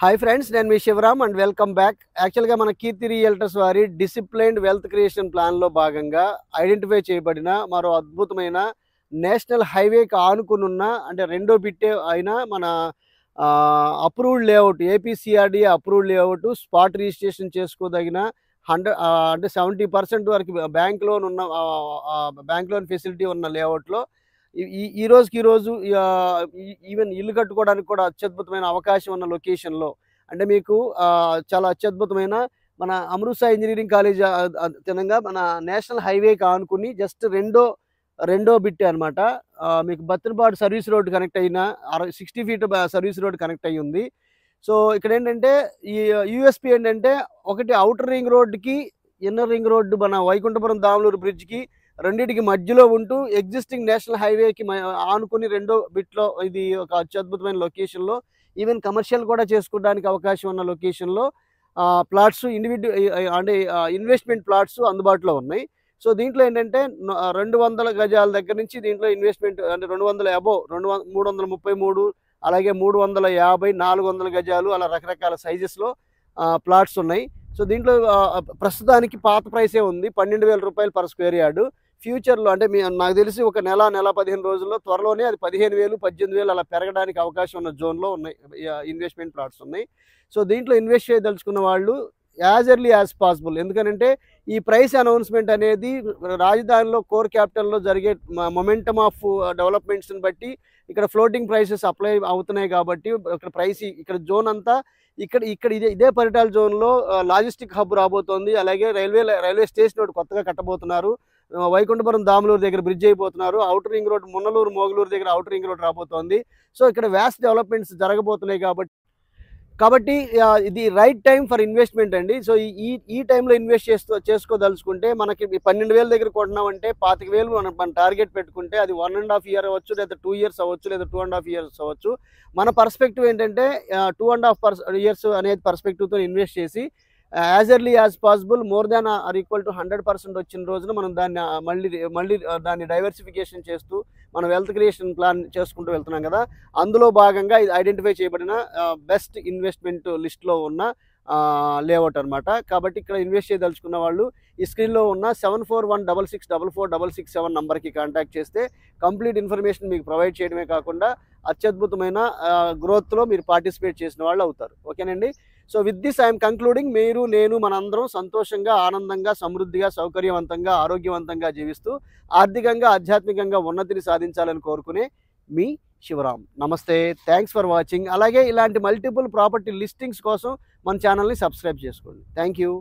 Hi friends, నేను మీ Shivaram and welcome back. యాక్చువల్గా మన కీర్తి రియల్టర్స్ వారి డిసిప్లైన్డ్ వెల్త్ క్రియేషన్ ప్లాన్లో భాగంగా ఐడెంటిఫై చేయబడిన మరో అద్భుతమైన నేషనల్ హైవేకి ఆనుకునున్న అంటే రెండో బిట్టే అయిన మన approved layout, APCRD approved layout, spot registration చేసుకోదగిన 100 అంటే 70% వరకు బ్యాంక్ లోన్ ఫెసిలిటీ ఉన్న లేఅవుట్లో ఈ రోజుకి ఈరోజు ఈవెన్ ఇల్లు కట్టుకోవడానికి కూడా అత్యద్భుతమైన అవకాశం ఉన్న లొకేషన్లో, అంటే మీకు చాలా అత్యద్భుతమైన మన అమృత్సర్ ఇంజనీరింగ్ కాలేజ్ తినంగా మన నేషనల్ హైవేకి ఆనుకుని జస్ట్ రెండో బిట్టే అనమాట. మీకు బత్తనపాడు సర్వీస్ రోడ్ కనెక్ట్ అయిన 60 ఫీట్ సర్వీస్ రోడ్ కనెక్ట్ అయ్యి ఉంది. సో ఇక్కడ ఏంటంటే ఈ యూఎస్పీ ఏంటంటే, ఒకటి అవుటర్ రింగ్ రోడ్డుకి, ఇన్నర్ రింగ్ రోడ్డు మన వైకుంఠపురం దామలూరు బ్రిడ్జ్కి రెండింటికి మధ్యలో ఉంటూ ఎగ్జిస్టింగ్ నేషనల్ హైవేకి ఆనుకుని రెండో బిట్లో ఇది ఒక అత్యద్భుతమైన లొకేషన్లో, ఈవెన్ కమర్షియల్ కూడా చేసుకోవడానికి అవకాశం ఉన్న లొకేషన్లో ప్లాట్స్ అంటే ఇన్వెస్ట్మెంట్ ప్లాట్స్ అందుబాటులో ఉన్నాయి. సో దీంట్లో ఏంటంటే 200 గజాల దగ్గర నుంచి దీంట్లో ఇన్వెస్ట్మెంట్ అంటే 200 అబోవ్ 333, అలాగే 350, 400 గజాలు అలా రకరకాల సైజెస్లో ప్లాట్స్ ఉన్నాయి. సో దీంట్లో ప్రస్తుతానికి పాత ప్రైసే ఉంది, 12,000 రూపాయలు పర్ స్క్వేర్ యార్డు. ఫ్యూచర్లో అంటే నాకు తెలిసి ఒక నెల 15 రోజుల్లో త్వరలోనే అది 15,000, 18,000 అలా పెరగడానికి అవకాశం ఉన్న జోన్లో ఉన్నాయి ఇన్వెస్ట్మెంట్ ప్లాట్స్ ఉన్నాయి. సో దీంట్లో ఇన్వెస్ట్ చేయదలుచుకున్న వాళ్ళు యాజ్ ఎర్లీ యాజ్ పాసిబుల్, ఎందుకంటే ఈ ప్రైస్ అనౌన్స్మెంట్ అనేది రాజధానిలో కోర్ క్యాపిటల్లో జరిగే మొమెంటమ్ ఆఫ్ డెవలప్మెంట్స్ని బట్టి ఇక్కడ ఫ్లోటింగ్ ప్రైసెస్ అప్లై అవుతున్నాయి. కాబట్టి ఇక్కడ ప్రైస్ ఇక్కడ జోన్ అంతా ఇక్కడ ఇదే పరిటాల జోన్లో లాజిస్టిక్ హబ్ రాబోతోంది. అలాగే రైల్వే స్టేషన్ ఒకటి కొత్తగా కట్టబోతున్నారు. వైకుంఠపురం దామలూరు దగ్గర బ్రిడ్జ్ అయిపోతున్నారు. అవుటర్ రింగ్ రోడ్ మున్నలూరు మోగులూరు దగ్గర అవుటర్ రింగ్ రోడ్ రాబోతోంది. సో ఇక్కడ వ్యాస్ట్ డెవలప్మెంట్స్ జరగబోతున్నాయి కాబట్టి ఇది రైట్ టైం ఫర్ ఇన్వెస్ట్మెంట్ అండి. సో ఈ టైంలో ఇన్వెస్ట్ చేసుకోదలుచుకుంటే, మనకి 12,000 దగ్గర కొట్టినామంటే 25,000 మన టార్గెట్ పెట్టుకుంటే అది 1.5 ఇయర్ అవ్వచ్చు, లేదా 2 ఇయర్స్ అవ్వచ్చు, లేదా 2.5 ఇయర్స్ అవ్వచ్చు. మన పర్స్పెక్టివ్ ఏంటంటే 2.5 ఇయర్స్ అనేది పర్స్పెక్టివ్తో ఇన్వెస్ట్ చేసి as early as possible more than or equal to 100% వచ్చిన రోజున మనం దాన్ని మళ్ళీ దాన్ని డైవర్సిఫికేషన్ చేస్తూ మనం వెల్త్ క్రియేషన్ ప్లాన్ చేసుకుంటూ వెళ్తున్నాం కదా. అందులో భాగంగా ఇది ఐడెంటిఫై చేయబడిన బెస్ట్ ఇన్వెస్ట్మెంట్ లిస్ట్లో ఉన్న లేఅవుట్ అనమాట. కాబట్టి ఇక్కడ ఇన్వెస్ట్ చేయదలుచుకున్న వాళ్ళు ఈ స్క్రీన్లో ఉన్న 7416644667 నంబర్కి కాంటాక్ట్ చేస్తే కంప్లీట్ ఇన్ఫర్మేషన్ మీకు ప్రొవైడ్ చేయడమే కాకుండా అత్యద్భుతమైన గ్రోత్లో మీరు పార్టిసిపేట్ చేసిన వాళ్ళు అవుతారు. ఓకేనండి. So with this I'm concluding. నేను మనందరం సంతోషంగా, ఆనందంగా, సమృద్ధిగా, సౌకర్యవంతంగా, ఆరోగ్యవంతంగా జీవిస్తూ ఆర్థికంగా, ఆధ్యాత్మికంగా ఉన్నతిని సాధించాలని కోరుకునే మీ శివరామ్. నమస్తే, థ్యాంక్స్ ఫర్ వాచింగ్. అలాగే ఇలాంటి మల్టిపుల్ ప్రాపర్టీ లిస్టింగ్స్ కోసం మన ఛానల్ని సబ్స్క్రైబ్ చేసుకోండి. Thank you.